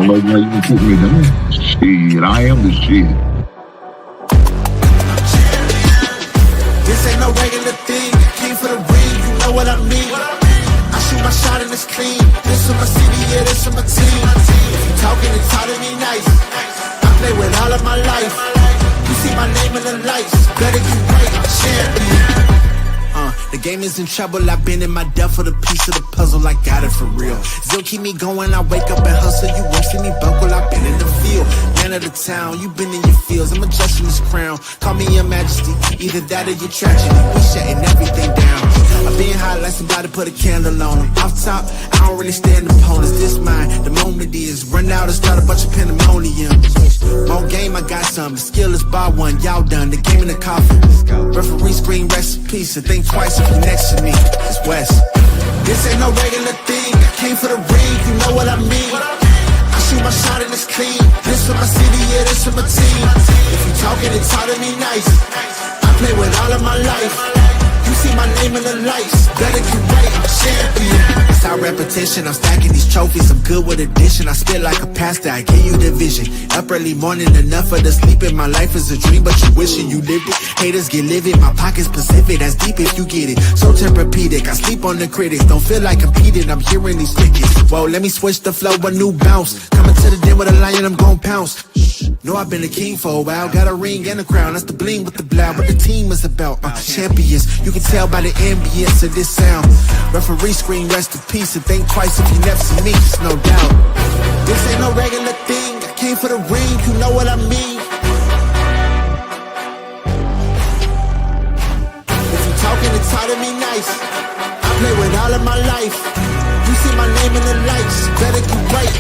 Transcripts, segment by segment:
know why you put me down. Shit, I am the shit. This ain't no regular thing. Came for the ring, you know what I mean. I shoot my shot and it's clean. This for my city, yeah, this for my team. If you talking, it's how to be nice. I play with all of my life. You see my name in the lights. Better get right, I'm champion. The game is in trouble, I've been in my death for the piece of the puzzle, I got it for real. Still keep me going, I wake up and hustle, you won't see me buckle, I've been in the field. Man of the town, you been in your fields, I'm adjusting this crown. Call me your majesty, either that or your tragedy, we shutting everything down. I've been hot like somebody put a candle on. Off top, I don't really stand opponents, this mine, the moment is. Run out and start a bunch of pandemonium. More game, I got some, the skill is bar one, y'all done, the game in the coffin. Referee screen, rest in peace, and think twice if you next to me, it's West. This ain't no regular thing, I came for the ring, you know what I mean. I shoot my shot and it's clean, this for my city, yeah, this for my team. If you talking, it's hard to be nice. I play with all of my life. You see my name in the lights, better get right, I'm champion. It's our repetition, I'm stacking these trophies, I'm good with addition. I spit like a pastor, I give you the vision. Up early morning, enough for the sleeping. My life is a dream, but you wishing you lived it. Haters get livid, my pocket's Pacific, that's deep if you get it. So Tempur-Pedic, I sleep on the critics. Don't feel like competing, I'm hearing these tickets. Whoa, let me switch the flow, a new bounce. Coming to the den with a lion, I'm gon' pounce. Know I've been a king for a while, got a ring and a crown. That's the bling with the blow, what the team is about. Champions, you can tell by the ambience of this sound. Referee screen, rest in peace, and think twice if you never see me, just no doubt. This ain't no regular thing, I came for the ring, you know what I mean. If you talking, it's hard to be nice. I play with all of my life. You see my name in the lights, better get right.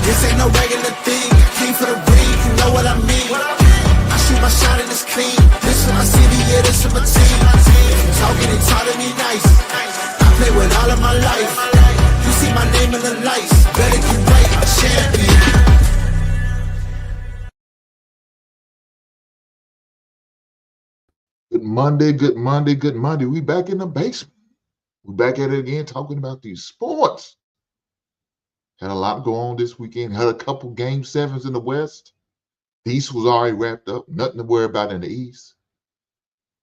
This ain't no regular thing, I came for the ring, you know what I mean. I shoot my shot and it's clean, this for my city, yeah, this for my team. If you talking, it's hard to be nice. I play with all of my life. You see my name in the lights, better get right, I'm champion. Good Monday, good Monday, good Monday. We back in the basement. We back at it again, talking about these sports. Had a lot go on this weekend. Had a couple game sevens in the West. The East was already wrapped up. Nothing to worry about in the East.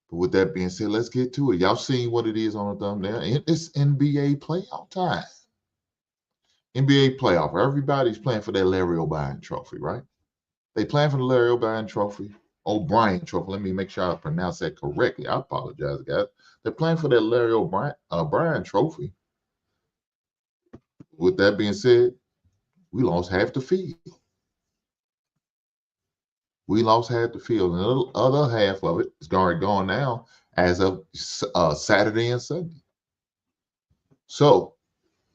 But with that being said, let's get to it. Y'all seen what it is on the thumbnail. It's NBA playoff time. NBA playoff. Everybody's playing for their Larry O'Brien trophy, right? They playing for the Larry O'Brien trophy. O'Brien trophy. Let me make sure I pronounce that correctly. I apologize, guys. They're playing for that Larry O'Brien trophy. With that being said, we lost half the field. We lost half the field. And the other half of it is already gone now as of Saturday and Sunday. So,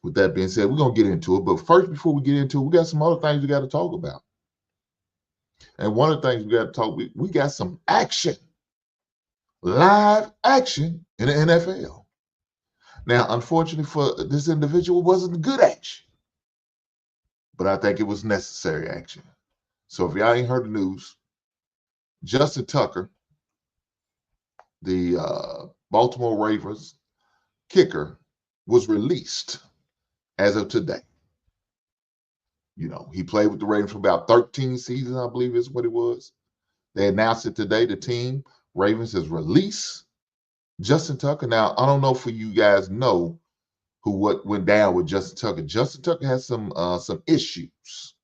with that being said, we're going to get into it. But first, before we get into it, we got some other things we got to talk about. And one of the things we got to talk about, we got some action. Live action in the NFL. Now, unfortunately for this individual, it wasn't good action. But I think it was necessary action. So if y'all ain't heard the news, Justin Tucker, the Baltimore Ravens kicker, was released as of today. You know, he played with the Ravens for about 13 seasons, I believe is what it was. They announced it today. The team, Ravens, has released Justin Tucker. Now, I don't know if you guys know what went down with Justin Tucker. Justin Tucker has some issues,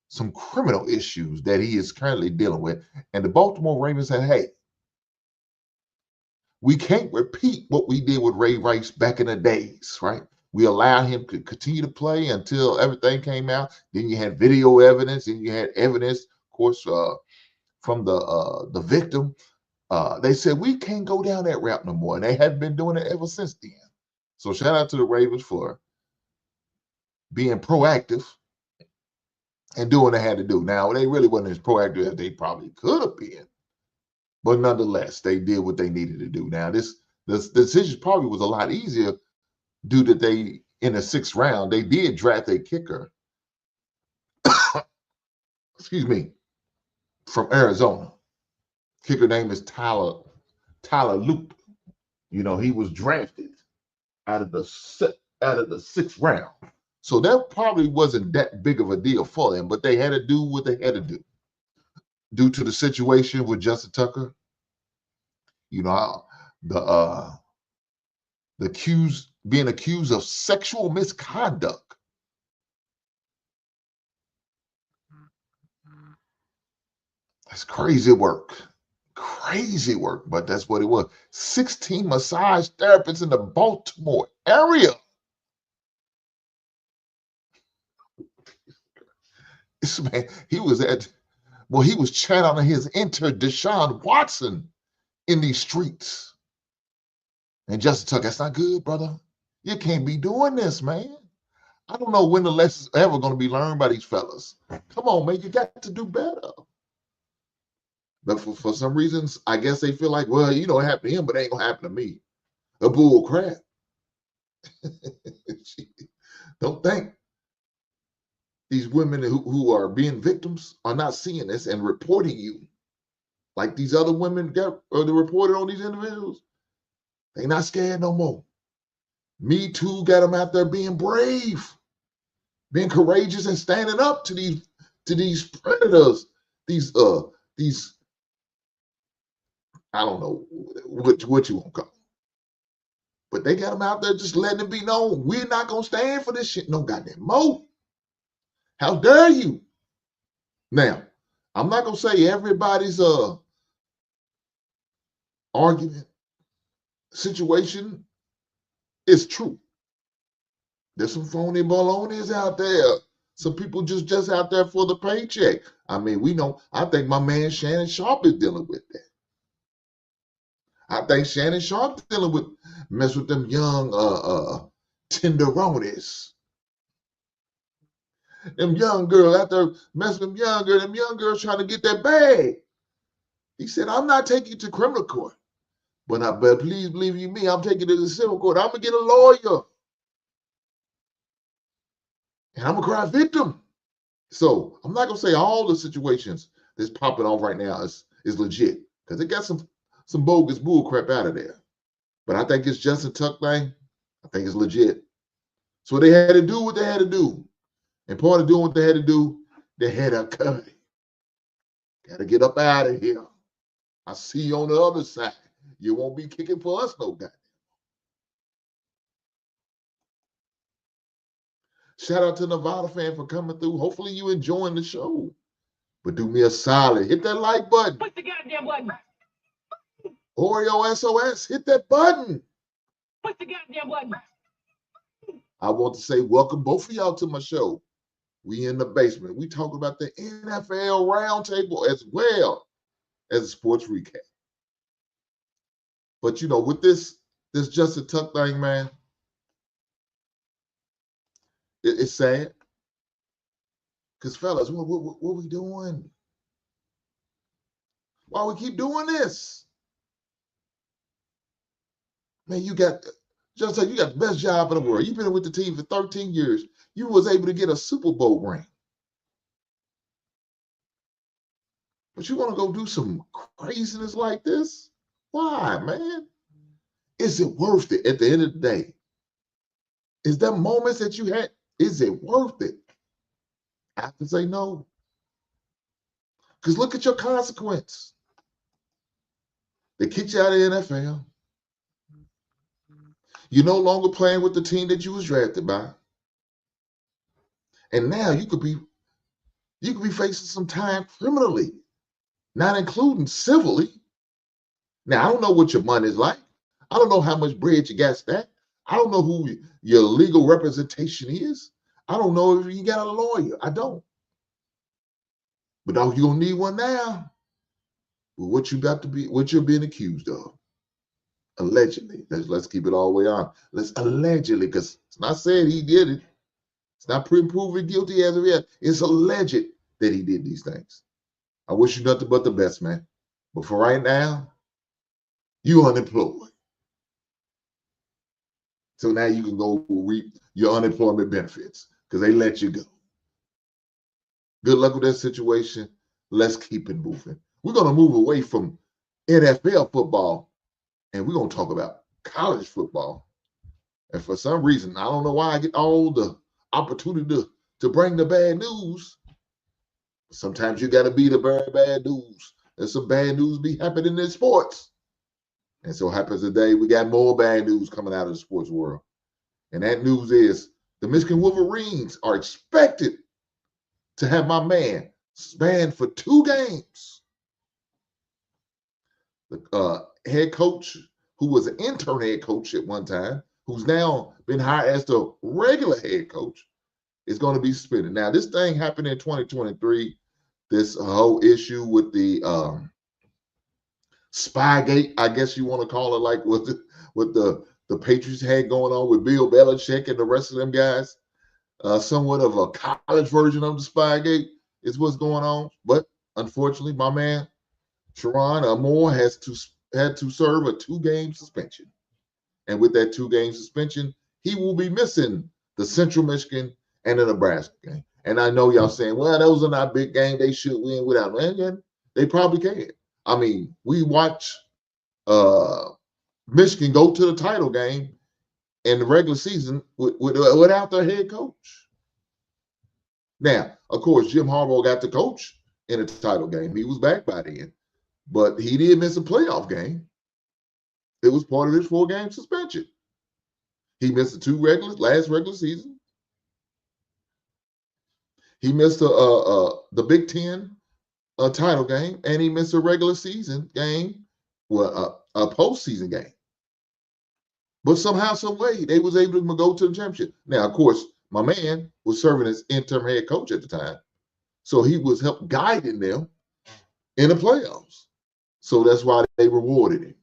some criminal issues that he is currently dealing with. And the Baltimore Ravens said, hey, we can't repeat what we did with Ray Rice back in the days, right? We allowed him to continue to play until everything came out. Then you had video evidence, and you had evidence, of course, from the victim. They said, we can't go down that route no more. And they haven't been doing it ever since then. So shout out to the Ravens for being proactive and doing what they had to do. Now, they really wasn't as proactive as they probably could have been. But nonetheless, they did what they needed to do. Now, this decision probably was a lot easier due to they, in the 6th round, they did draft a kicker, excuse me, from Arizona. Kicker name is Tyler Loop. You know, he was drafted out of the 6th round. So that probably wasn't that big of a deal for them, but they had to do what they had to do. Due to the situation with Justin Tucker, you know, the being accused of sexual misconduct. That's crazy work. Crazy work, but that's what it was. 16 massage therapists in the Baltimore area. This man, he was channeling his inner Deshaun Watson in these streets. And Justin Tucker, that's not good, brother. You can't be doing this, man. I don't know when the lesson's ever going to be learned by these fellas. Come on, man, you got to do better. But for some reasons, I guess they feel like, well, it happened to him, but it ain't going to happen to me. A bull crap. Don't think these women who are being victims are not seeing this and reporting you. Like these other women they reported on these individuals. They not scared no more. Me Too got them out there being brave, being courageous and standing up to these predators, these I don't know what you want to call them. But they got them out there just letting it be known. We're not going to stand for this shit no goddamn more. How dare you? Now, I'm not going to say everybody's argument situation is true. There's some phony balonies out there. Some people just out there for the paycheck. I mean, we know. I think my man Shannon Sharp is dealing with that. I think Shannon Sharp's dealing with mess with them young tenderonis. Them young girls out there messing with them young girls. Them young girls trying to get that bag. He said, I'm not taking you to criminal court. But please believe me, I'm taking it to the civil court. I'm going to get a lawyer. And I'm going to cry victim. So I'm not going to say all the situations that's popping off right now is legit. Because it got some bogus bull crap out of there. But I think it's Justin Tuck thing. I think it's legit. So they had to do what they had to do. And part of doing what they had to do, they had a cut. Got to get up out of here. I see you on the other side. You won't be kicking for us no goddamn. Shout out to Nevada fan for coming through. Hopefully you enjoying the show. But do me a solid. Hit that like button. Push the goddamn button. Oreo SOS. Hit that button. Push the goddamn button. I want to say welcome both of y'all to my show. We in the basement. We talk about the NFL roundtable as well as a sports recap. But with this Justin Tuck thing, man, it's sad. Because fellas, what we doing? Why we keep doing this? Man, you got the best job in the world. You've been with the team for 13 years. You was able to get a Super Bowl ring. But you want to go do some craziness like this? Why, man? Is it worth it at the end of the day? Is there moments that you had, is it worth it? I have to say no. Because look at your consequence. They kicked you out of the NFL. You're no longer playing with the team that you was drafted by. And now you could be facing some time criminally, not including civilly. Now, I don't know what your money is like. I don't know how much bread you got stacked. I don't know who your legal representation is. I don't know if you got a lawyer. I don't. But you're going to need one now. But what you're being accused of. Allegedly. Let's keep it all the way on. Let's allegedly, because it's not said he did it. It's not proven guilty as of yet. It's alleged that he did these things. I wish you nothing but the best, man. But for right now, you unemployed. So now you can go reap your unemployment benefits because they let you go. Good luck with that situation. Let's keep it moving. We're going to move away from NFL football and we're going to talk about college football. And for some reason, I don't know why I get all the opportunity to bring the bad news. Sometimes you got to be the very bad news. And some bad news be happening in sports. And so happens today, we got more bad news coming out of the sports world. And that news is the Michigan Wolverines are expected to have my man banned for 2 games. The head coach, who was an intern head coach at one time, who's now been hired as the regular head coach, is going to be suspended. Now, this thing happened in 2023, this whole issue with the Spygate, I guess you want to call it, like what the Patriots had going on with Bill Belichick and the rest of them guys. Somewhat of a college version of the Spygate is what's going on. But unfortunately, my man, Sharon Moore, had to serve a 2-game suspension. And with that 2-game suspension, he will be missing the Central Michigan and the Nebraska game. And I know y'all saying, well, those are not big games. They should win without. And they probably can. I mean, we watch Michigan go to the title game in the regular season without their head coach. Now, of course, Jim Harbaugh got to coach in a title game. He was back by then. But he did miss a playoff game. It was part of his 4-game suspension. He missed the last regular season. He missed the Big Ten title game, and he missed a regular season game, a postseason game. But somehow, some way, they was able to go to the championship. Now, of course, my man was serving as interim head coach at the time, so he was help guiding them in the playoffs. So that's why they rewarded him.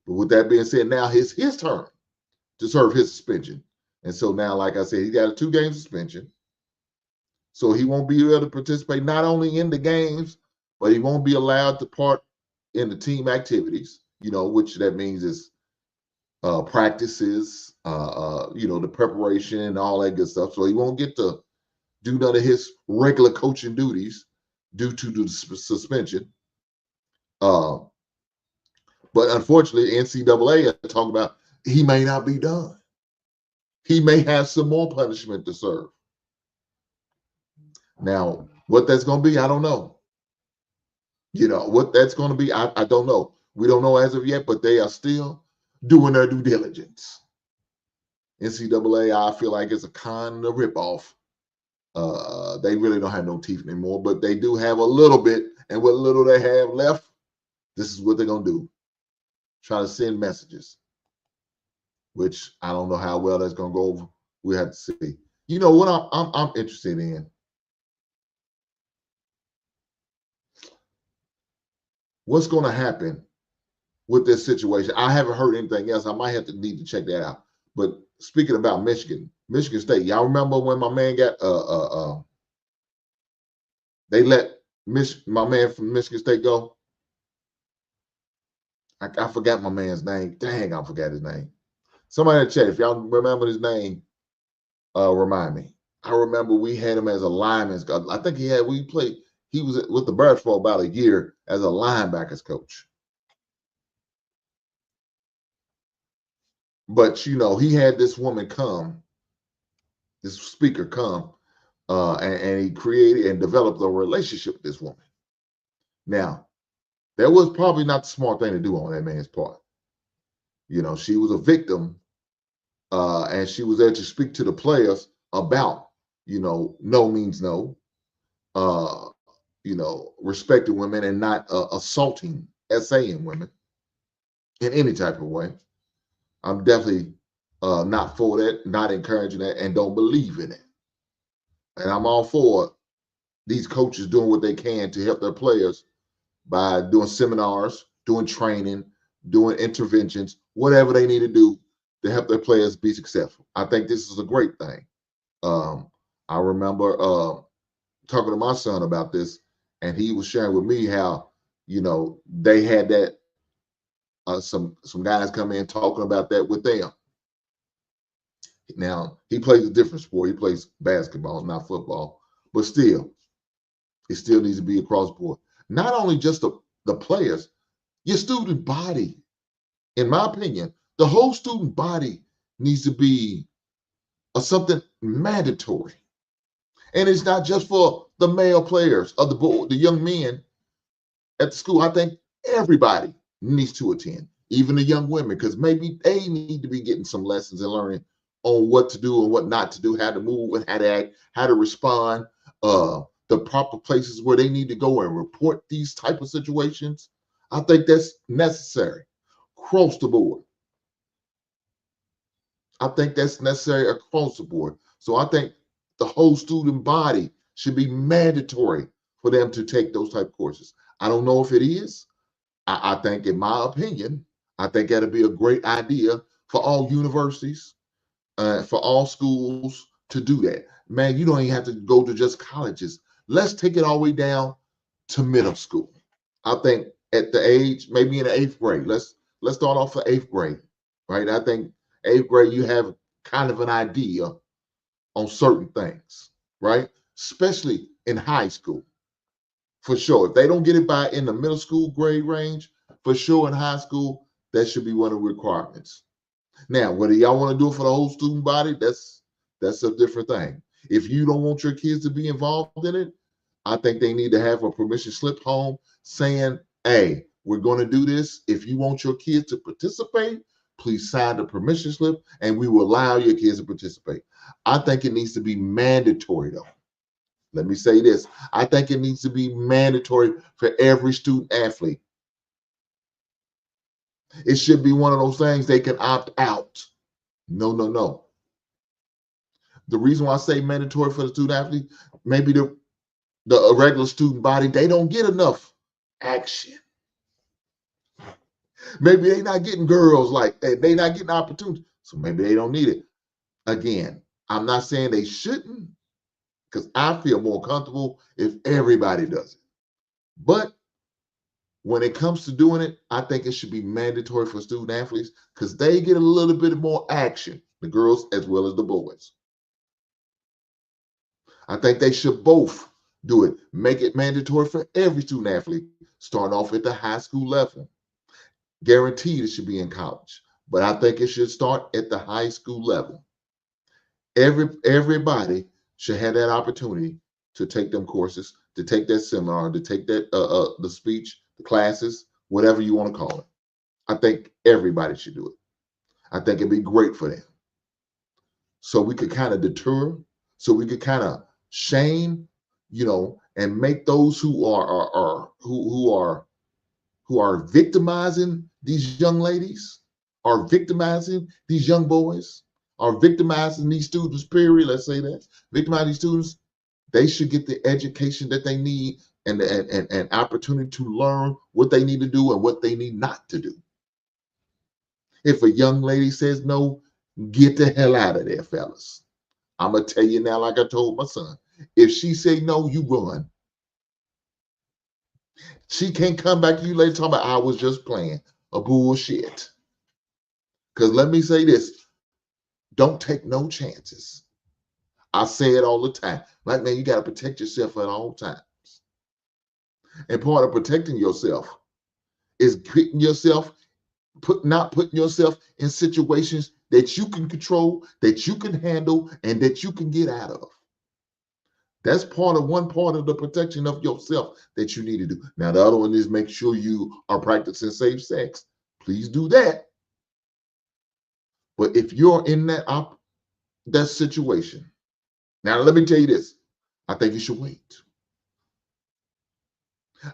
But with that being said, now it's his turn to serve his suspension. And so now, like I said, he got a 2-game suspension. So he won't be able to participate not only in the games, but he won't be allowed to part in the team activities, which that means is practices, the preparation and all that good stuff. So he won't get to do none of his regular coaching duties due to the suspension. But unfortunately, NCAA are talking about he may not be done. He may have some more punishment to serve. Now, what that's going to be, I don't know. What that's going to be, I don't know. We don't know as of yet, but they are still doing their due diligence. NCAA, I feel like it's a con and a ripoff. They really don't have no teeth anymore, but they do have a little bit, and what little they have left, this is what they're going to do. Try to send messages, which I don't know how well that's going to go over. We have to see. You know what I'm interested in? What's going to happen with this situation? I haven't heard anything else. I might have to need to check that out. But speaking about Michigan State, y'all remember when my man got they let my man from Michigan State go? I forgot my man's name. Dang, I forgot his name. Somebody in the chat, if y'all remember his name, remind me. I remember we had him as a lineman. I think he was with the Bears for about a year as a linebackers coach. But, he had this woman come, this speaker come, and he created and developed a relationship with this woman. Now, that was probably not the smart thing to do on that man's part. She was a victim, and she was there to speak to the players about, no means no, respecting women and not assaulting, essaying women in any type of way. I'm definitely not for that, not encouraging that, and don't believe in it. And I'm all for these coaches doing what they can to help their players by doing seminars, doing training, doing interventions, whatever they need to do to help their players be successful. I think this is a great thing. I remember talking to my son about this, and he was sharing with me how, they had that, some guys come in talking about that with them. Now, he plays a different sport. He plays basketball, not football, but still, it still needs to be across the board. Not only just the players, your student body. In my opinion, the whole student body needs to be or something mandatory. And it's not just for the male players or the young men at the school. I think everybody needs to attend, even the young women, because maybe they need to be getting some lessons and learning on what to do and what not to do, how to move and how to act, how to respond, the proper places where they need to go and report these type of situations. I think that's necessary across the board. I think that's necessary across the board. So I think the whole student body should be mandatory for them to take those type of courses. I don't know if it is. I think, in my opinion, I think that'd be a great idea for all universities, for all schools to do that. Man, you don't even have to go to just colleges. Let's take it all the way down to middle school. I think at the age, maybe in the 8th grade, let's start off for 8th grade, right? I think 8th grade, you have kind of an idea on certain things, right? Especially in high school, for sure. If they don't get it by in the middle school grade range, for sure in high school, that should be one of the requirements. Now, whether y'all want to do it for the whole student body, that's a different thing. If you don't want your kids to be involved in it, I think they need to have a permission slip home saying, hey, we're going to do this. If you want your kids to participate, please sign the permission slip and we will allow your kids to participate. I think it needs to be mandatory, though. Let me say this. I think it needs to be mandatory for every student athlete. It should be one of those things they can opt out. No, no, no. The reason why I say mandatory for the student athlete, maybe the regular student body, they don't get enough action. Maybe they're not getting girls like that. They're not getting opportunities. So maybe they don't need it. Again, I'm not saying they shouldn't, because I feel more comfortable if everybody does it. But when it comes to doing it, I think it should be mandatory for student athletes because they get a little bit more action, the girls as well as the boys. I think they should both do it. Make it mandatory for every student athlete, starting off at the high school level. Guaranteed it should be in college, but I think it should start at the high school level. Everybody should have that opportunity to take them courses, to take that seminar, to take that the speech, the classes, whatever you want to call it. I think everybody should do it. I think it'd be great for them. So we could kind of deter, so we could kind of shame, and make those who are victimizing these young ladies, are victimizing these young boys, are victimizing these students, period. Let's say that. Victimizing these students, they should get the education that they need and opportunity to learn what they need to do and what they need not to do. If a young lady says no, get the hell out of there, fellas. I'm going to tell you now, like I told my son, if she say no, you run. She can't come back to you later talking about I was just playing a bullshit. Because let me say this, don't take no chances. I say it all the time. Like, man, you got to protect yourself at all times. And part of protecting yourself is not putting yourself in situations that you can control, that you can handle, and that you can get out of. That's one part of the protection of yourself that you need to do. Now, the other one is make sure you are practicing safe sex. Please do that. But if you're in that situation, now let me tell you this. I think you should wait.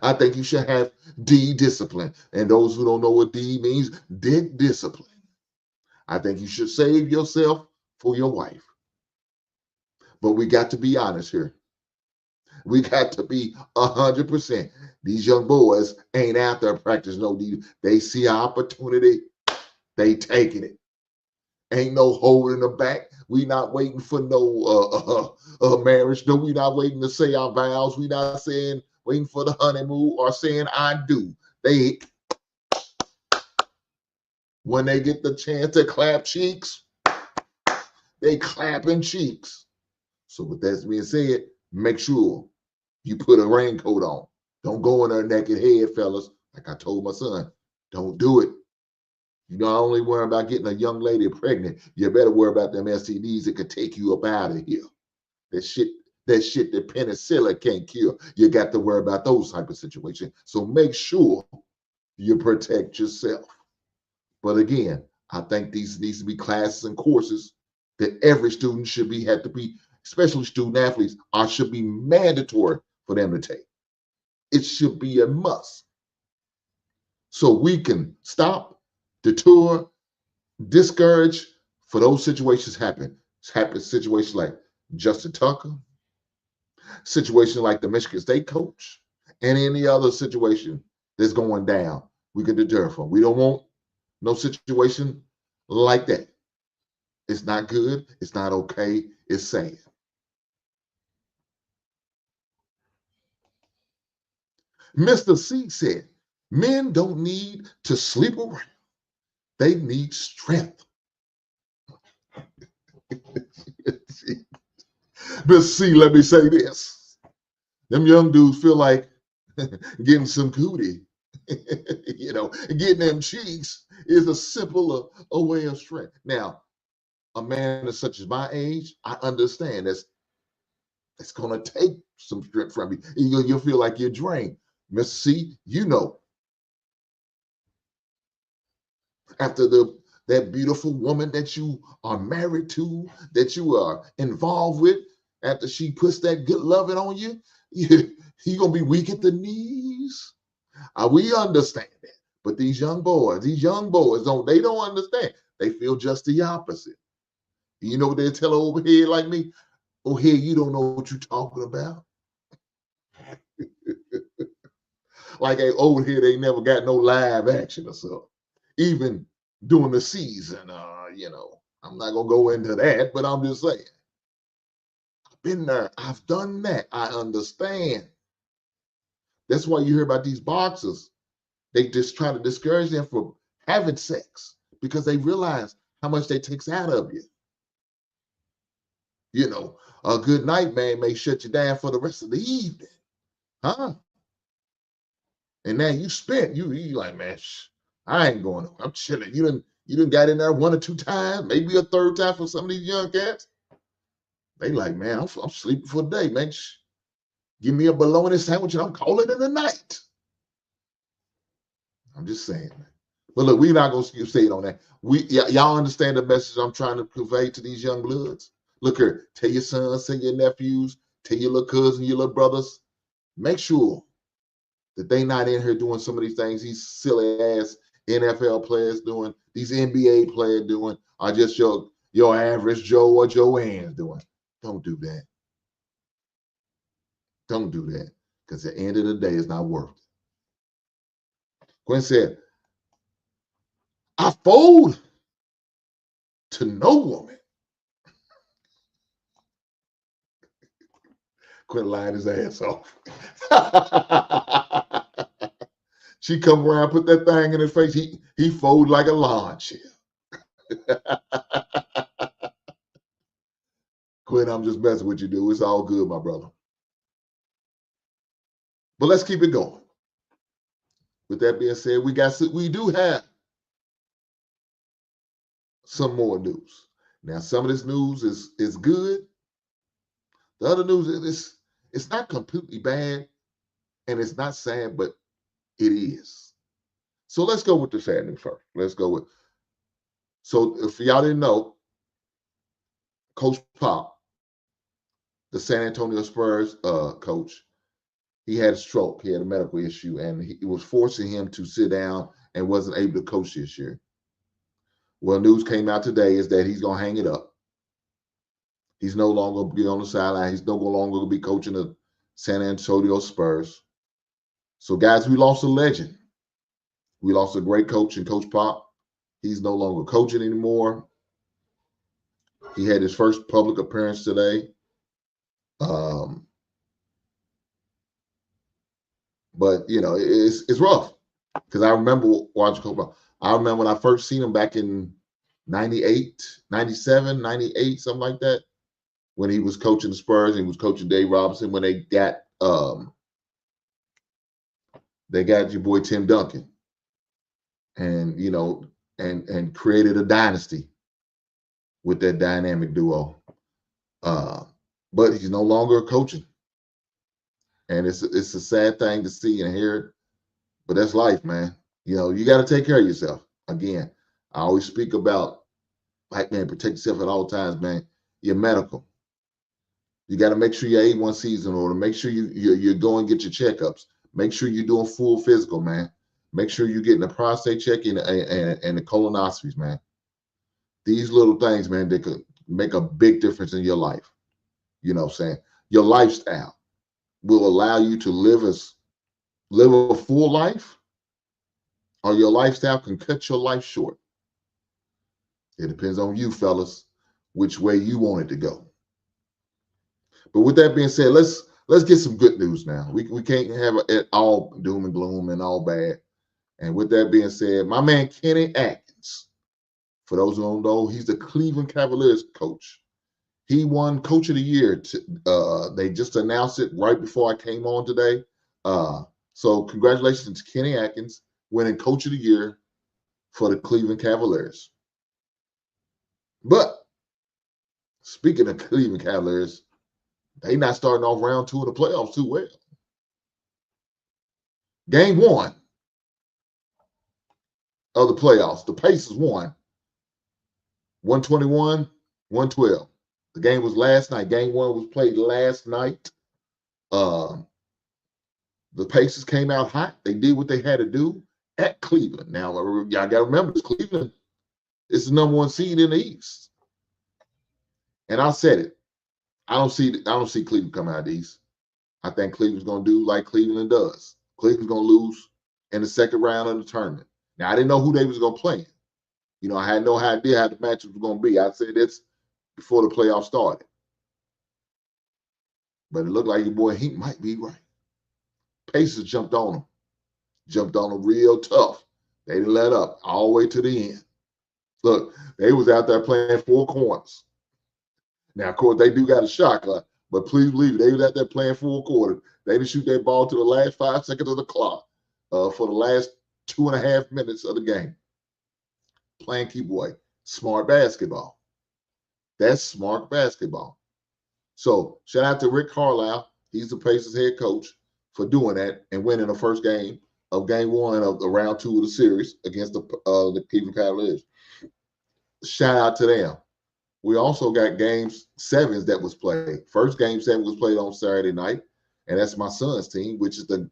I think you should have D discipline. And those who don't know what D means, dick discipline. I think you should save yourself for your wife. But we got to be honest here. We got to be 100%. These young boys ain't out there practicing no D. They see an opportunity, they taking it. Ain't no holding them back. We not waiting for no marriage. No, we not waiting to say our vows. We not waiting for the honeymoon or saying I do. When they get the chance to clap cheeks, they clapping cheeks. So with that being said, make sure you put a raincoat on. Don't go in there naked head, fellas. Like I told my son, don't do it. You not only worry about getting a young lady pregnant, you better worry about them STDs that could take you up out of here. That shit that penicillin can't cure. You got to worry about those type of situations. So make sure you protect yourself. But again, I think these needs to be classes and courses that every student have to be, especially student athletes, should be mandatory for them to take. It should be a must. So we can stop, deter, discourage for those situations happen. Situations like Justin Tucker, situations like the Michigan State coach, and any other situation that's going down, we can deter from. We don't want no situation like that. It's not good. It's not okay. It's sad. Mr. C said, men don't need to sleep around. They need strength. Mr. C, let me say this. Them young dudes feel like getting some cootie. Getting them cheeks is a simpler a way of strength. Now, a man such as my age, I understand it's going to take some strength from you. You'll feel like you're drained. Mr. C, after that beautiful woman that you are married to, that you are involved with, after she puts that good loving on you, you're going to be weak at the knees. We understand that. But these young boys don't understand. They feel just the opposite. You know what they tell over here like me? Oh, here, you don't know what you're talking about. Like over here, they never got no live action or something. Even during the season, I'm not going to go into that, but I'm just saying. I've been there. I've done that. I understand. That's why you hear about these boxers. They just try to discourage them from having sex because they realize how much that takes out of you. A good night, man, may shut you down for the rest of the evening. Huh? And now you like, man, I ain't going on. I'm chilling. You done got in there one or two times, maybe a third time for some of these young cats. They like, man, I'm sleeping for the day, man. Give me a bologna sandwich and I'm calling it a night. I'm just saying, man. But look, we're not going to say it on that. Y'all understand the message I'm trying to convey to these young bloods? Look here, tell your sons, tell your nephews, tell your little cousins, your little brothers, make sure that they not in here doing some of these things these silly ass NFL players doing, these NBA players doing, or just your average Joe or Joanne doing. Don't do that. Don't do that. Because at the end of the day, it's not worth it. Gwen said, I fold to no woman. Quit lying his ass off. She come around, put that thing in his face. He fold like a lawn chair. Quinn, I'm just messing with you, dude. It's all good, my brother. But let's keep it going. With that being said, we do have some more news. Now, some of this news is good. The other news is it's not completely bad, and it's not sad, but it is. So let's go with the sad news first. So if y'all didn't know, Coach Pop, the San Antonio Spurs coach, he had a stroke. He had a medical issue, and it was forcing him to sit down and wasn't able to coach this year. Well, news came out today is that he's going to hang it up. He's no longer going to be on the sideline. He's no longer going to be coaching the San Antonio Spurs. So, guys, we lost a legend. We lost a great coach in Coach Pop. He's no longer coaching anymore. He had his first public appearance today. But, it's rough because I remember watching Coach Pop. I remember when I first seen him back in 98, 97, 98, something like that, when he was coaching the Spurs and he was coaching Dave Robinson when they got your boy Tim Duncan. And, and created a dynasty with that dynamic duo. But he's no longer coaching. And it's a sad thing to see and hear, but that's life, man. You got to take care of yourself. Again, I always speak about, like, man, protect yourself at all times, man. Your medical. You got to make sure your A1C's in order. Make sure you go and get your checkups. Make sure you're doing full physical, man. Make sure you're getting a prostate check and the colonoscopies, man. These little things, man, they could make a big difference in your life. You know what I'm saying? Your lifestyle will allow you to live a full life, or your lifestyle can cut your life short. It depends on you, fellas, which way you want it to go. But with that being said, let's get some good news now. We can't have it all doom and gloom and all bad. And with that being said, my man Kenny Atkins, for those who don't know, he's the Cleveland Cavaliers coach. He won Coach of the Year. They just announced it right before I came on today. So congratulations to Kenny Atkins winning Coach of the Year for the Cleveland Cavaliers. But speaking of Cleveland Cavaliers, they not starting off round 2 of the playoffs too well. Game 1 of the playoffs, the Pacers won 121-112. The game was last night. Game 1 was played last night. The Pacers came out hot. They did what they had to do at Cleveland. Now, y'all got to remember, Cleveland is the number 1 seed in the East. And I said it. I don't see Cleveland coming out of the East. I think Cleveland's going to do like Cleveland does. Cleveland's going to lose in the second round of the tournament. Now, I didn't know who they was going to play. I had no idea how the matchup was going to be. I said this before the playoffs started. But it looked like your boy Heat might be right. Pacers jumped on them real tough. They didn't let up all the way to the end. Look, they was out there playing 4 corners. Now, of course, they do got a shot clock, but please believe they was out there playing 4 quarters. They didn't shoot that ball to the last 5 seconds of the clock for the last 2.5 minutes of the game. Playing keep away. Smart basketball. That's smart basketball. So shout out to Rick Carlisle. He's the Pacers head coach for doing that and winning the first game of game 1 of the round 2 of the series against the Cleveland Cavaliers. Shout out to them. We also got game 7s that was played. First game 7 was played on Saturday night, and that's my son's team, which is the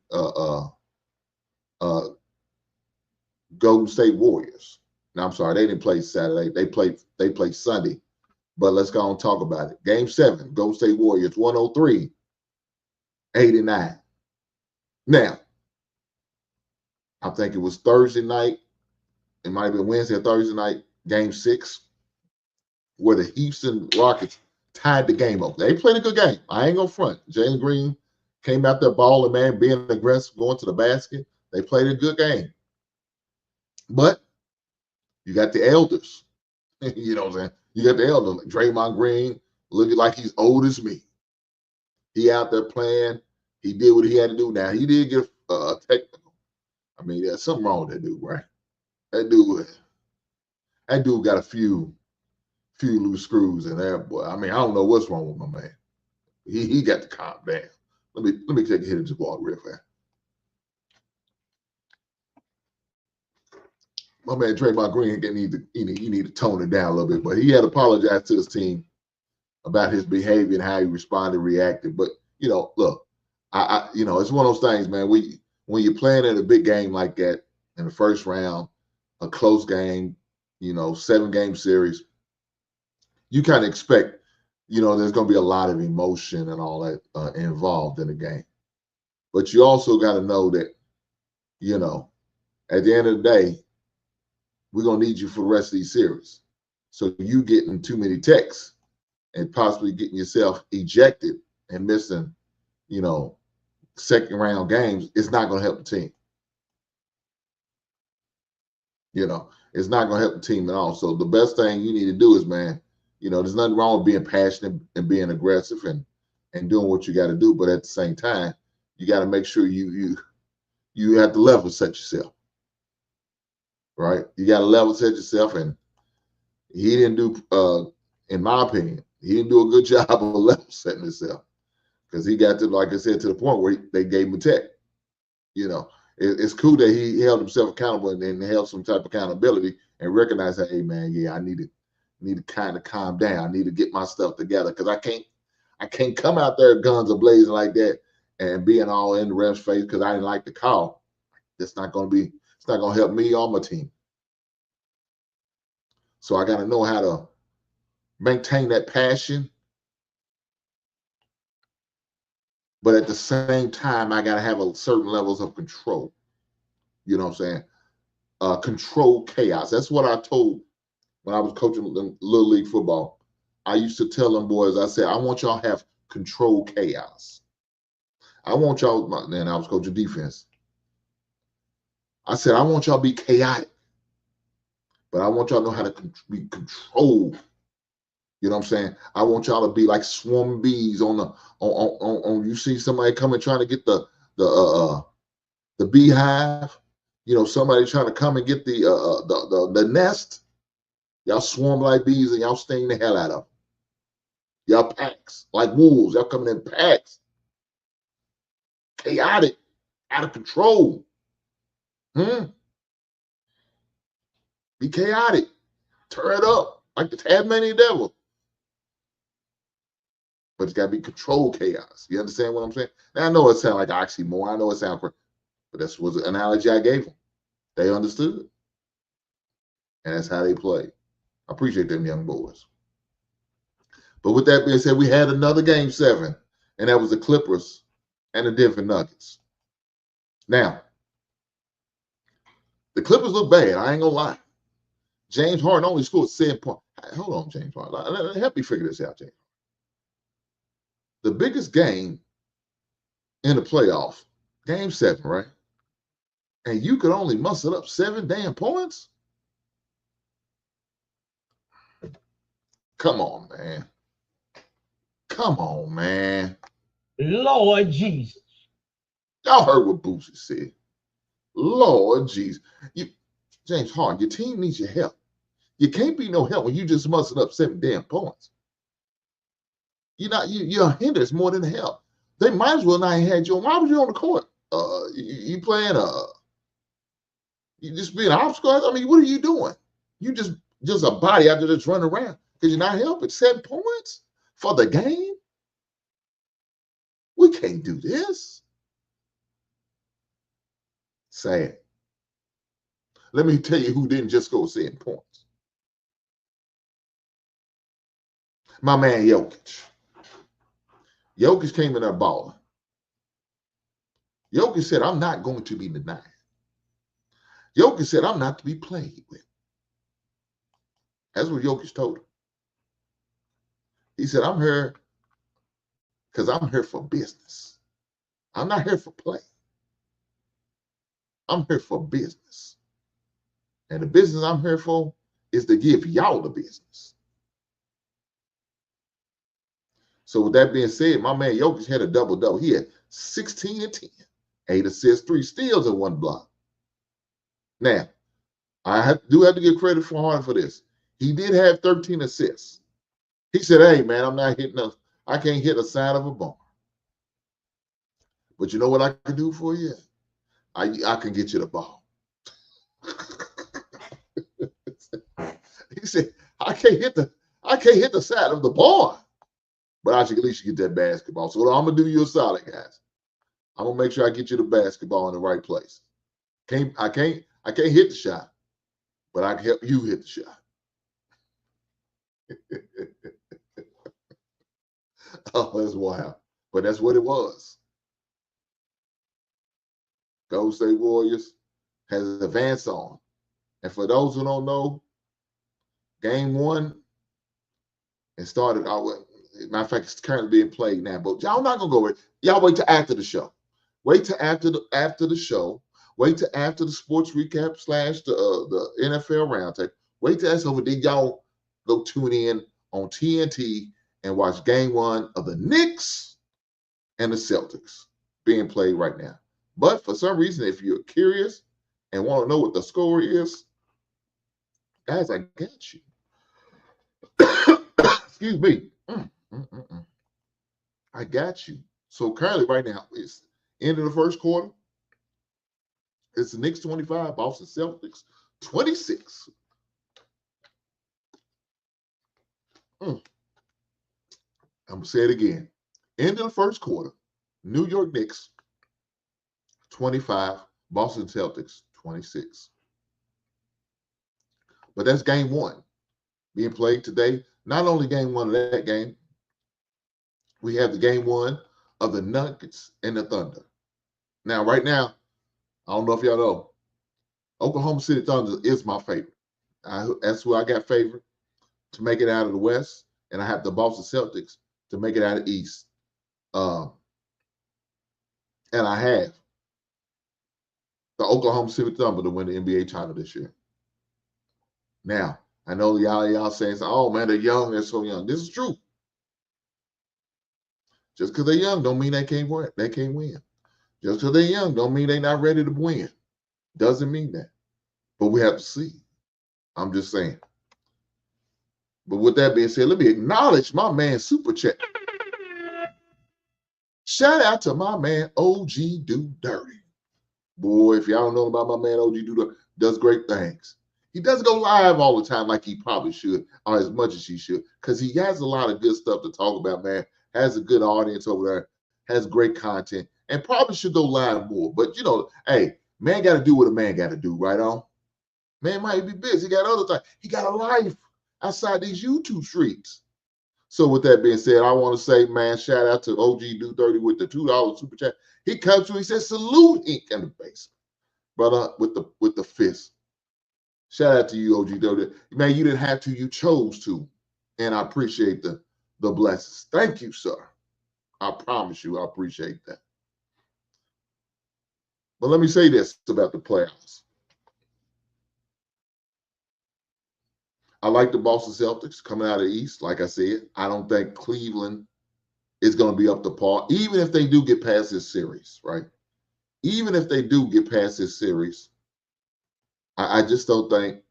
Golden State Warriors. Now, I'm sorry, they didn't play Saturday. They played Sunday. But let's go and talk about it. Game 7, Golden State Warriors, 103-89. Now, I think it was Thursday night. It might have been Wednesday or Thursday night, game 6, where the Houston Rockets tied the game up. They played a good game. I ain't gonna front. Jalen Green came out there balling, man, being aggressive, going to the basket. They played a good game. But you got the elders. You know what I'm saying? You got the elders, like Draymond Green, looking like he's old as me. He out there playing. He did what he had to do. Now, he did get a technical. I mean, there's something wrong with that dude, right? That dude got a few loose screws in there, boy. I mean, I don't know what's wrong with my man. He got to calm down. Let me take a hit of this ball real fast. My man Draymond Green need to tone it down a little bit, but he had apologized to his team about his behavior and how he responded, reacted. But look, I it's one of those things, man. When you're playing in a big game like that in the first round, a close game, 7-game series, you kind of expect, there's going to be a lot of emotion and all that involved in the game. But you also got to know that, at the end of the day, we're going to need you for the rest of these series. So you getting too many texts and possibly getting yourself ejected and missing, second round games, it's not going to help the team. It's not going to help the team at all. So the best thing you need to do is, man, there's nothing wrong with being passionate and being aggressive and doing what you got to do. But at the same time, you got to make sure you have to level set yourself. right? You got to level set yourself, and he didn't do, in my opinion, he didn't do a good job of level setting himself because he got to, like I said, to the point where they gave him a tech. You know, it's cool that he held himself accountable and held some type of accountability and recognized that, hey man, yeah, I need to kind of calm down. I need to get my stuff together because I can't come out there guns a blazing like that and being all in the ref's face because I didn't like the call. It's not going to help me or my team. So I got to know how to maintain that passion. But at the same time, I got to have a certain levels of control. You know what I'm saying? Control chaos. That's what I told when I was coaching Little League football. I used to tell them boys, I said, I want y'all to have control chaos. I want y'all, then I was coaching defense. I said, I want y'all to be chaotic, but I want y'all to know how to be controlled. You know what I'm saying? I want y'all to be like swarm bees on you see somebody coming trying to get the beehive, you know, somebody trying to come and get the nest. Y'all swarm like bees and y'all sting the hell out of them. Y'all packs like wolves. Y'all coming in packs. Chaotic, out of control. Be chaotic. Turn it up like the Tasmanian devil. But it's got to be controlled chaos. You understand what I'm saying? Now, I know it sounds like oxymoron. I know it sounds crazy. But that was the analogy I gave them. They understood it. And that's how they play. I appreciate them young boys. But with that being said, we had another game 7, and that was the Clippers and the Denver Nuggets. Now, the Clippers look bad. I ain't going to lie. James Harden only scored 7 points. Hold on, James Harden. Help me figure this out, James. The biggest game in the playoff, game 7, right? And you could only muscle up 7 damn points? Come on, man. Come on, man. Lord Jesus. Y'all heard what Boosie said. Lord Jesus. James Harden, your team needs your help. You can't be no help when you just muscle up 7 damn points. You're a hindrance more than a help. They might as well not have had you on. Why was you on the court? You playing you just being an obstacle? I mean, what are you doing? You just a body out there just running around because you're not helping. 7 points for the game? We can't do this. Sad. Let me tell you who didn't just go 7 points. My man Jokic. Jokic came in there balling. Jokic said, I'm not going to be denied. Jokic said, I'm not to be played with. That's what Jokic told him. He said, I'm here because I'm here for business. I'm not here for play. I'm here for business. And the business I'm here for is to give y'all the business. So with that being said, my man Jokic had a double-double. He had 16 and 10, 8 assists, 3 steals, and 1 block. Now, I do have to give credit for Harden for this. He did have 13 assists. He said, hey, man, I can't hit a side of a barn. But you know what I can do for you? I can get you the ball. He said, I can't hit the side of the barn. But I should at least get that basketball. So I'm gonna do you a solid, guys. I'm gonna make sure I get you the basketball in the right place. I can't hit the shot, but I can help you hit the shot. Oh, that's wild. But that's what it was. Golden State Warriors has advanced on. And for those who don't know, game 1, it started out with. Matter of fact, it's currently being played now. But y'all not gonna go with. Y'all wait till after the show. Wait till after the show. Wait till after the sports recap / the NFL roundtable. Wait till that's over. Then y'all go tune in on TNT and watch game 1 of the Knicks and the Celtics being played right now. But for some reason, if you're curious and want to know what the score is, Guys, I got you. Excuse me. I got you. So currently right now, it's end of the first quarter. It's the Knicks 25, Boston Celtics 26. I'm going to say it again. End of the first quarter, New York Knicks 25, Boston Celtics 26. But that's game one being played today. Not only game one of that game, we have the game one of the Nuggets and the Thunder. Now, right now, I don't know if y'all know, Oklahoma City Thunder is my favorite. That's who I got favorite to make it out of the West, and I have the Boston Celtics to make it out of the East. And I have the Oklahoma City Thunder to win the NBA title this year. Now, I know y'all saying, oh, man, they're young, they're so young. This is true. Just because they're young don't mean they can't win. They can't win. Just because they're young don't mean they're not ready to win. Doesn't mean that. But we have to see. I'm just saying. But with that being said, let me acknowledge my man Super Chat. Shout out to my man OG Do Dirty. Boy, if y'all don't know about my man OG Do Dirty, does great things. He doesn't go live all the time like he probably should, or as much as he should, because he has a lot of good stuff to talk about, man. Has a good audience over there, has great content, and probably should go live more. But, you know, hey, man got to do what a man got to do, right on? Man might be busy. He got other things. He got a life outside these YouTube streets. So with that being said, I want to say, man, shout out to OG Do 30 with the $2 super chat. He comes to, he says, salute Inc. in the basement. Brother, with the fist. Shout out to you, OG Do. Man, you didn't have to, you chose to. And I appreciate the blessings. Thank you, sir. I promise you, I appreciate that. But let me say this about the playoffs. I like the Boston Celtics coming out of the East. Like I said, I don't think Cleveland is going to be up to par, even if they do get past this series, right? Even if they do get past this series, I just don't think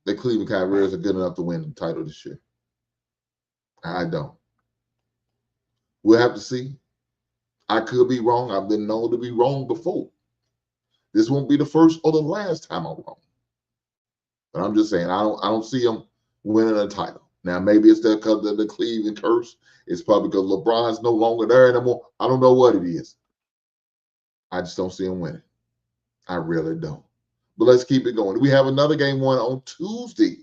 the Cleveland Cavaliers are good enough to win the title this year. I don't. We'll have to see. I could be wrong. I've been known to be wrong before. This won't be the first or the last time I'm wrong. But I'm just saying, I don't see them winning a title. Now, maybe it's because of the Cleveland curse. It's probably because LeBron's no longer there anymore. I don't know what it is. I just don't see him winning. I really don't. But let's keep it going. We have another game one on Tuesday,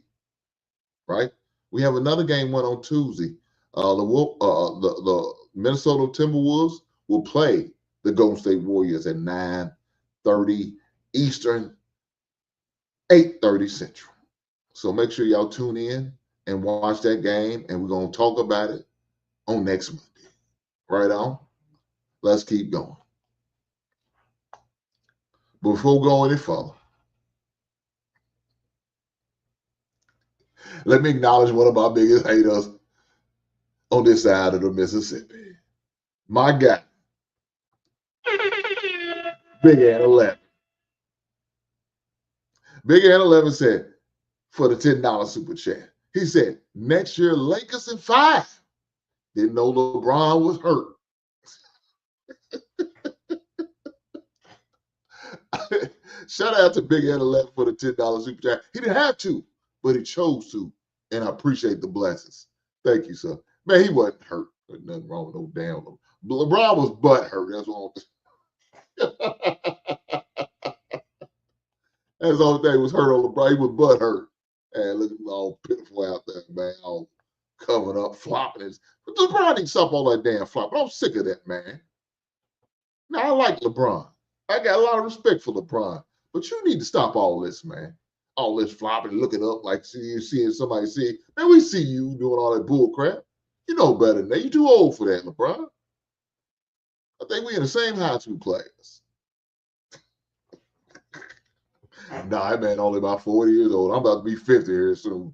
right? We have another game one on Tuesday. The Minnesota Timberwolves will play the Golden State Warriors at 9:30 Eastern, 8:30 Central. So make sure y'all tune in and watch that game, and we're going to talk about it on next Monday. Right on? Let's keep going. Before we go any further, let me acknowledge one of my biggest haters on this side of the Mississippi. My guy, Big Ant 11. Big Ant 11 said, for the $10 super chat, he said, next year, Lakers in 5. Didn't know LeBron was hurt. Shout out to Big Ant 11 for the $10 super chat. He didn't have to, but he chose to, and I appreciate the blessings. Thank you, sir. Man, he wasn't hurt. There's nothing wrong with no damn. LeBron was butt hurt. That's what that's the only thing was hurt on LeBron. He was butt hurt. And look at him all pitiful out there, man, all covered up, flopping. But LeBron didn't stop all that damn flop. But I'm sick of that, man. Now, I like LeBron. I got a lot of respect for LeBron. But you need to stop all this, man. All this flopping, looking up like seeing somebody see. Man, we see you doing all that bull crap. You know better than that. You're too old for that, LeBron. I think we're in the same high school class. Nah, that man only about 40 years old. I'm about to be 50 here soon.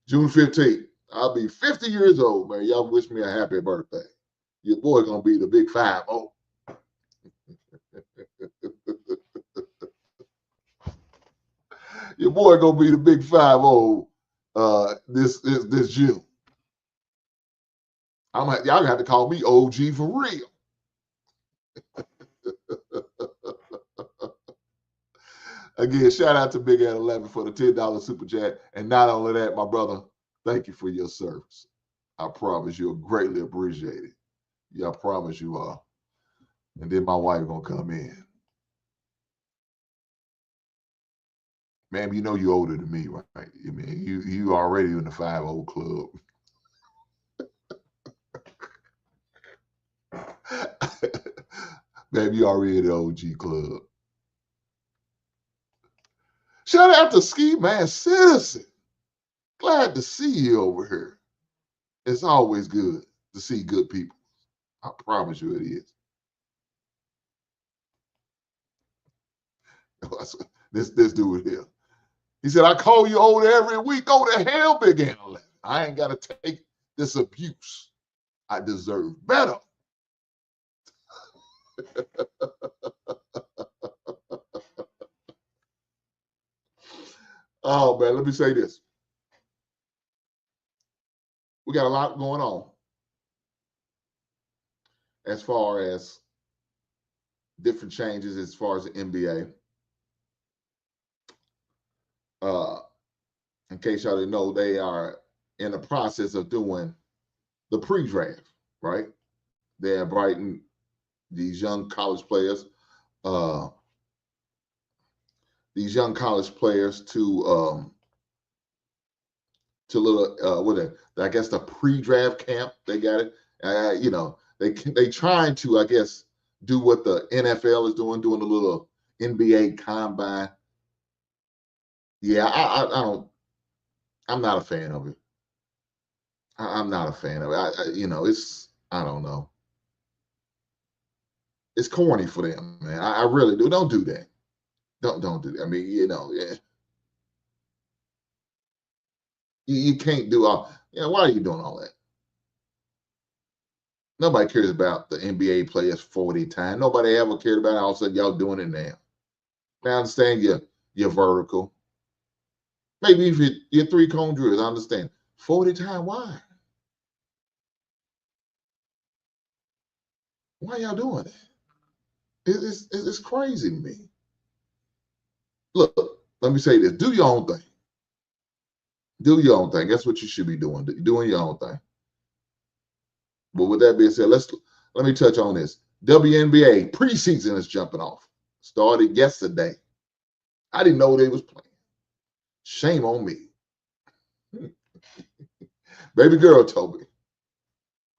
June 15th. I'll be 50 years old, man. Y'all wish me a happy birthday. Your boy gonna be the big 5-0. Your boy gonna be the big 5-0 this June. Y'all gonna have to call me OG for real. Again, shout out to Big Ed 11 for the $10 super chat. And not only that, my brother, thank you for your service. I promise you'll greatly appreciate it. Yeah, I promise you are. And then my wife gonna come in. Man, you know you're older than me, right? I mean, you already in the 5-0 club. Baby, you already in the OG club. Shout out to Ski Man Citizen. Glad to see you over here. It's always good to see good people. I promise you it is. This dude here. He said, I call you older every week. Go to hell, Big Analyst. I ain't got to take this abuse. I deserve better. Oh, man, let me say this. We got a lot going on as far as different changes as far as the NBA. In case y'all didn't know, they are in the process of doing the pre-draft, right? They're inviting these young college players, to little I guess the pre-draft camp. They got it. They trying to, I guess, do what the NFL is doing a little NBA combine. Yeah, I'm not a fan of it. I'm not a fan of it. I don't know. It's corny for them, man. I really do. Don't do that. Don't do that. I mean, yeah. You can't do all. Why are you doing all that? Nobody cares about the NBA players 40 times. Nobody ever cared about it. All of a sudden, y'all doing it now. I understand you're vertical. Maybe if you're 3-cone drills, I understand. 40 times, why? Why y'all doing that? It's crazy to me. Look, let me say this. Do your own thing. Do your own thing. That's what you should be doing. Doing your own thing. But with that being said, let me touch on this. WNBA preseason is jumping off. Started yesterday. I didn't know they was playing. Shame on me. Baby girl told me.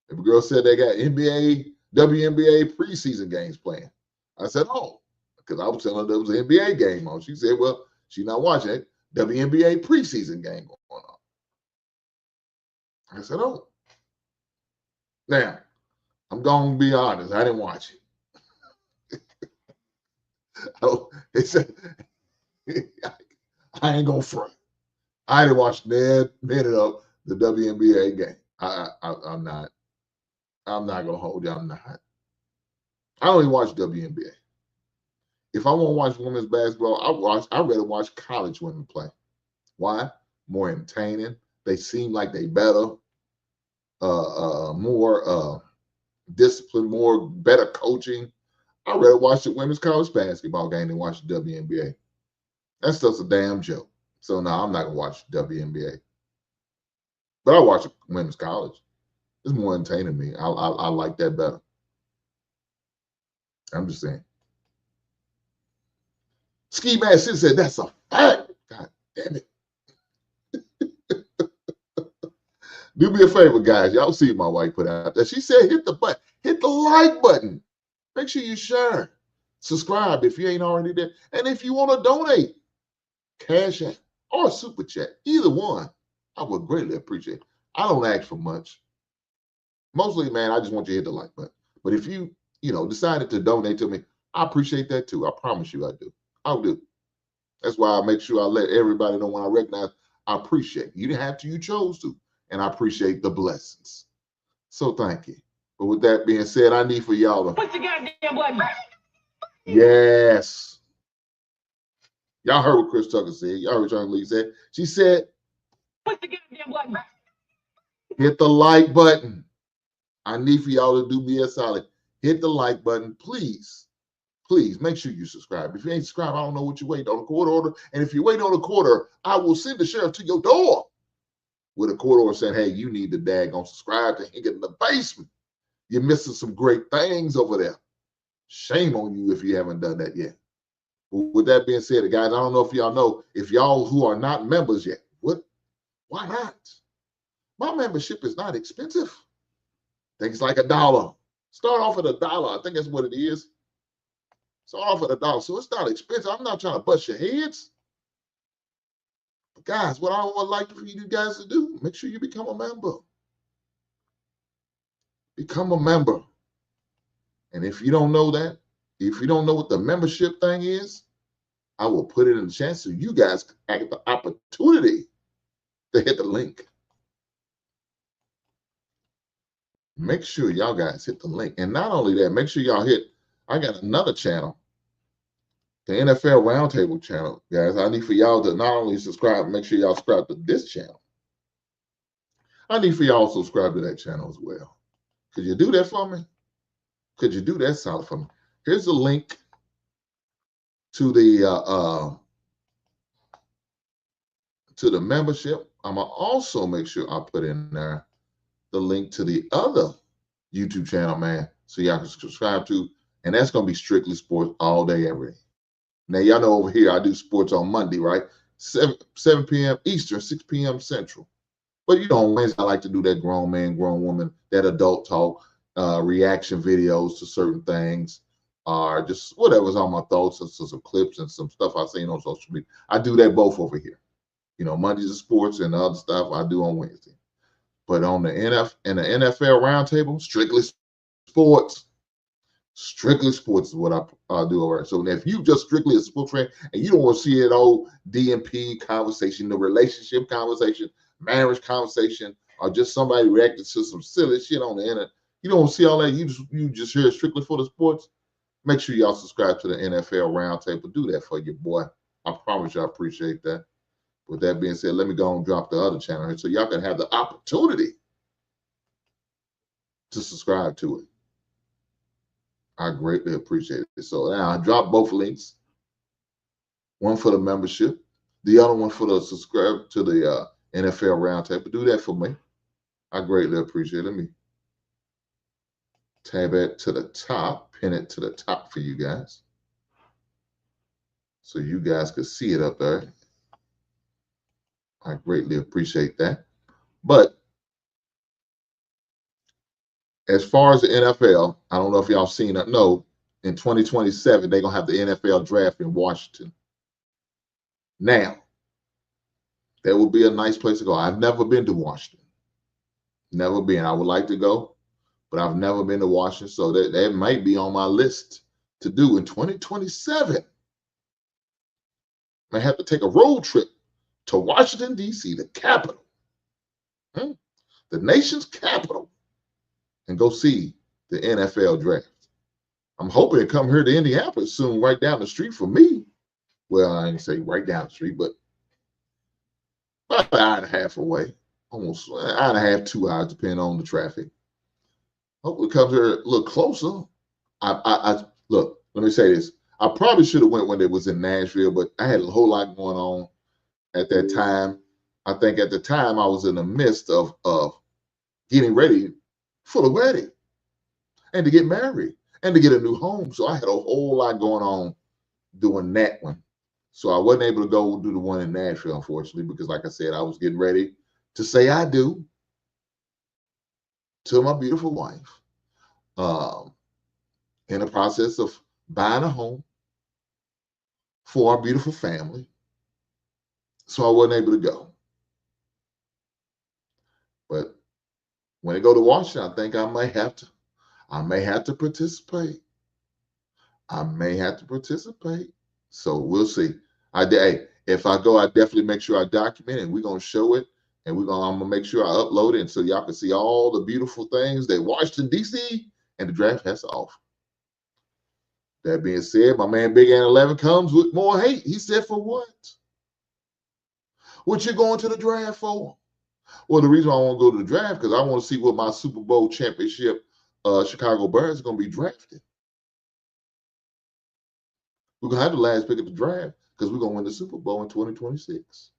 Baby girl said they got WNBA preseason games playing. I said, oh, because I was telling her there was an NBA game on. She said, well, she's not watching it. WNBA preseason game going on. I said, oh. Now, I'm going to be honest. I didn't watch it. I ain't going to front. I didn't watch that minute of the WNBA game. I'm not going to hold you. I'm not. I don't even watch WNBA. If I want to watch women's basketball, I'd rather watch college women play. Why? More entertaining. They seem like they better. More discipline, better coaching. I'd rather watch the women's college basketball game than watch the WNBA. That's just a damn joke. So no, I'm not gonna watch WNBA. But I watch women's college. It's more entertaining to me. I like that better. I'm just saying. Ski Man City said that's a fact. God damn it. Do me a favor, guys. Y'all see my wife put out there. She said hit the button. Hit the like button. Make sure you share. Subscribe if you ain't already there. And if you want to donate, Cash App or Super Chat, either one, I would greatly appreciate it. I don't ask for much. Mostly, man, I just want you to hit the like button. But if you decided to donate to me, I appreciate that too. I promise you I do. I'll do. That's why I make sure I let everybody know when I recognize I appreciate. You didn't have to, you chose to. And I appreciate the blessings. So thank you. But with that being said, I need for y'all to Push the goddamn button. Yes. Y'all heard what Chris Tucker said. Y'all heard what John Lee said. She said, Push the goddamn button. hit the like button. I need for y'all to do me a solid. Hit the like button, please. Please make sure you subscribe. If you ain't subscribed, I don't know what you wait on a court order. And if you wait on a court order, I will send the sheriff to your door with a court order saying, hey, you need to daggone subscribe to Hang It in the Basement. You're missing some great things over there. Shame on you if you haven't done that yet. With that being said, guys, I don't know if y'all know, if y'all who are not members yet, why not? My membership is not expensive. I think it's like $1. Start off at $1. I think that's what it is. Start off at $1. So it's not expensive. I'm not trying to bust your heads. But guys, what I would like for you guys to do, make sure you become a member. Become a member. And if you don't know that, if you don't know what the membership thing is, I will put it in the chat so you guys have the opportunity to hit the link. Make sure y'all guys hit the link. And not only that, make sure y'all hit, I got another channel, the NFL Roundtable channel. Guys, I need for y'all to not only subscribe, make sure y'all subscribe to this channel. I need for y'all to subscribe to that channel as well. Could you do that for me? Could you do that solid for me? Here's the link to the membership. I'm gonna also make sure I put in there the link to the other YouTube channel, man, so y'all can subscribe to, and that's gonna be Strictly Sports all day, every day. Now y'all know over here I do sports on Monday, right? 7 p.m. Eastern, 6 p.m. Central. But you know, on Wednesday I like to do that grown man, grown woman, that adult talk, reaction videos to certain things, or just whatever's on my thoughts, some clips and some stuff I've seen on social media. I do that both over here. You know, Mondays is sports and the other stuff I do on Wednesday. But on the NFL Roundtable, strictly sports. Strictly sports is what I do over there. So if you just strictly a sports fan and you don't want to see it old DMP conversation, the relationship conversation, marriage conversation, or just somebody reacting to some silly shit on the internet, you don't want to see all that. You just hear it strictly for the sports. Make sure y'all subscribe to the NFL Roundtable. Do that for your boy. I promise you I appreciate that. With that being said, let me go and drop the other channel here so y'all can have the opportunity to subscribe to it. I greatly appreciate it. So now I dropped both links. One for the membership, the other one for the subscribe to the NFL Roundtable. Do that for me. I greatly appreciate it. Let me tab it to the top, pin it to the top for you guys, so you guys can see it up there. I greatly appreciate that. But as far as the NFL, I don't know if y'all seen it. No, in 2027, they're going to have the NFL draft in Washington. Now, that would be a nice place to go. I've never been to Washington. Never been. I would like to go, but I've never been to Washington. So that might be on my list to do in 2027. I have to take a road trip to Washington, D.C., the capital, the nation's capital, and go see the NFL draft. I'm hoping to come here to Indianapolis soon, right down the street from me. Well, I didn't say right down the street, but about an hour and a half away, almost an hour and a half, 2 hours, depending on the traffic. Hopefully, come here a little closer. I look. Let me say this. I probably should have went when it was in Nashville, but I had a whole lot going on at that time. I think at the time I was in the midst of getting ready for the wedding and to get married and to get a new home. So I had a whole lot going on doing that one. So I wasn't able to go do the one in Nashville, unfortunately, because like I said, I was getting ready to say I do to my beautiful wife, in the process of buying a home for our beautiful family. So I wasn't able to go. But when I go to Washington, I think I may have to participate. I may have to participate. So we'll see. If I go, I definitely make sure I document it, and we're gonna show it, and I'm gonna make sure I upload it, and so y'all can see all the beautiful things that Washington, D.C. and the draft has to offer. That being said, my man Big Ant 11 comes with more hate. He said, for what? What you going to the draft for? Well, the reason I want to go to the draft because I want to see what my Super Bowl championship Chicago Bears are going to be drafted. We're going to have the last pick of the draft because we're going to win the Super Bowl in 2026.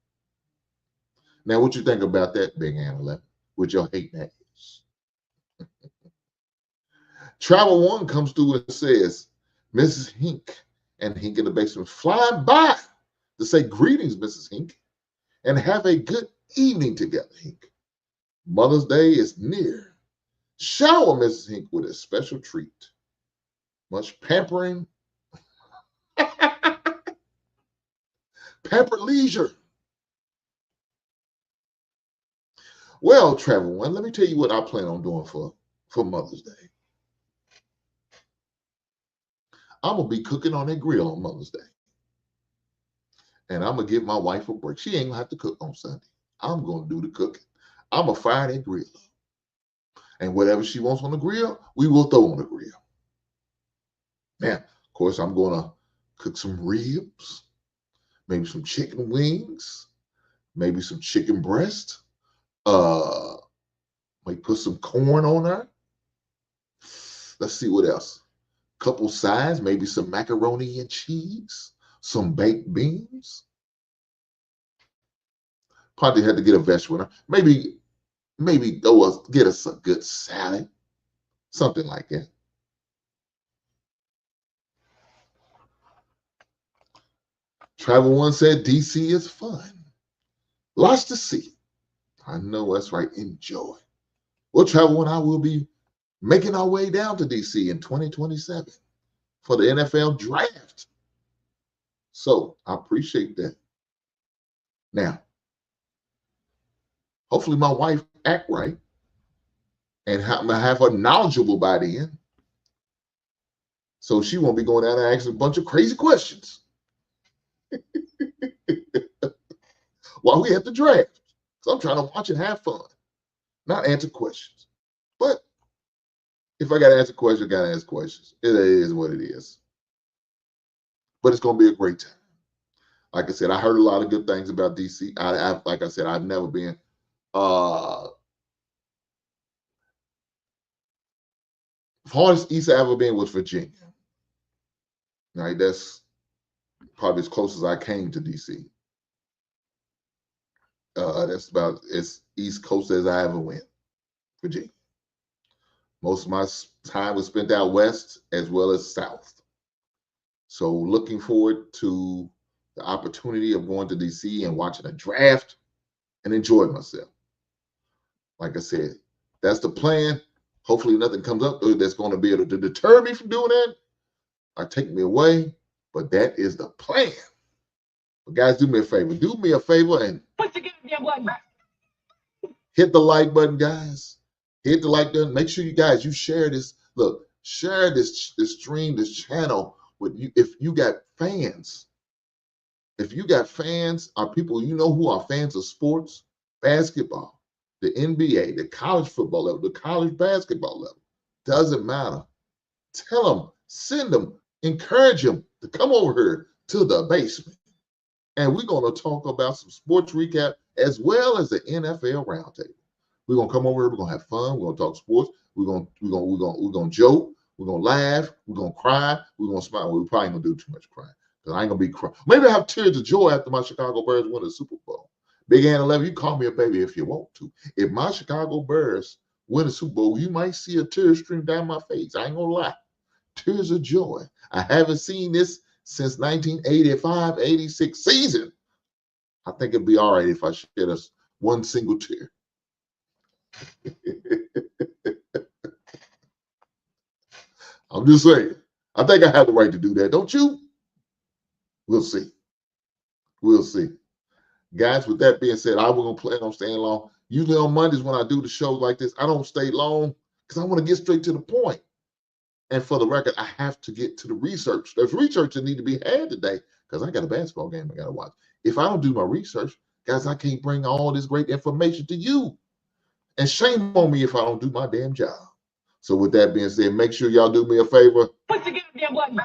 Now, what you think about that, Big Ant 11, with your hate names? Travel One comes through and says, Mrs. Hink and Hink in the basement flying by to say greetings, Mrs. Hink, and have a good evening together, Hink. Mother's Day is near. Shower Mrs. Hink with a special treat. Much pampering. Pampered leisure. Well, Travel One, let me tell you what I plan on doing for Mother's Day. I'm going to be cooking on that grill on Mother's Day. And I'm going to give my wife a break. She ain't going to have to cook on Sunday. I'm going to do the cooking. I'm going to fire that grill up. And whatever she wants on the grill, we will throw on the grill. Now, of course, I'm going to cook some ribs, maybe some chicken wings, maybe some chicken breast. Might put some corn on there. Let's see what else. Couple sides, maybe some macaroni and cheese, some baked beans. Probably had to get a vegetable. Maybe get us a good salad, something like that. Travel One said DC is fun. Lots to see. I know that's right. Enjoy. Well, Travel One, I will be making our way down to DC in 2027 for the NFL draft. So I appreciate that. Now, hopefully my wife act right and have her knowledgeable by then. So she won't be going down and asking a bunch of crazy questions while we at the draft. So I'm trying to watch and have fun, not answer questions. But if I got to answer questions, I got to ask questions. It is what it is. But it's going to be a great time. Like I said, I heard a lot of good things about DC. Like I said, I've never been farthest east I ever been was Virginia. Right, that's probably as close as I came to DC. That's about as east coast as I ever went, Virginia. Most of my time was spent out west as well as south. So looking forward to the opportunity of going to DC and watching a draft and enjoying myself. Like I said, that's the plan. Hopefully nothing comes up that's going to be able to deter me from doing that or take me away. But that is the plan. But guys, do me a favor. Do me a favor and hit the like button, guys. Hit the like button. Make sure you guys, you share this. Look, share this stream, this channel with you. If you got fans, or people you know who are fans of sports, basketball, the NBA, the college football level, the college basketball level, doesn't matter. Tell them, send them, encourage them to come over here to the basement. And we're going to talk about some sports recap as well as the NFL roundtable. We're going to come over here. We're going to have fun. We're going to talk sports. We're going to joke. We're going to laugh. We're going to cry. We're going to smile. We're probably going to do too much crying because I ain't going to be crying. Maybe I have tears of joy after my Chicago Bears win the Super Bowl. Big Ant 11, you call me a baby if you want to. If my Chicago Bears win the Super Bowl, you might see a tear stream down my face. I ain't going to lie. Tears of joy. I haven't seen this since 1985-86 season. I think it'd be all right if I shed us one single tear. I'm just saying. I think I have the right to do that, don't you? We'll see. We'll see. Guys, with that being said, I was going to plan on staying long. Usually on Mondays when I do the shows like this, I don't stay long because I want to get straight to the point. And for the record, I have to get to the research. There's research that need to be had today because I got a basketball game I got to watch. If I don't do my research, guys, I can't bring all this great information to you. And shame on me if I don't do my damn job. So with that being said, make sure y'all do me a favor. Push the goddamn button.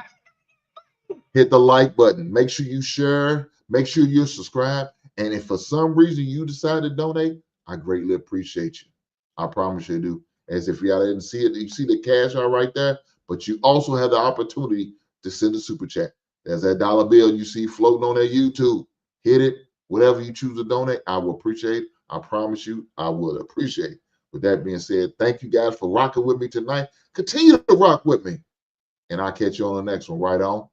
hit the like button. Make sure you share. Make sure you're subscribed. And if for some reason you decide to donate, I greatly appreciate you. I promise you I do. As if y'all didn't see it, you see the cash out right there, but you also have the opportunity to send a super chat. There's that dollar bill you see floating on that YouTube. Hit it. Whatever you choose to donate, I will appreciate it. I promise you, I will appreciate it. With that being said, thank you guys for rocking with me tonight. Continue to rock with me. And I'll catch you on the next one. Right on.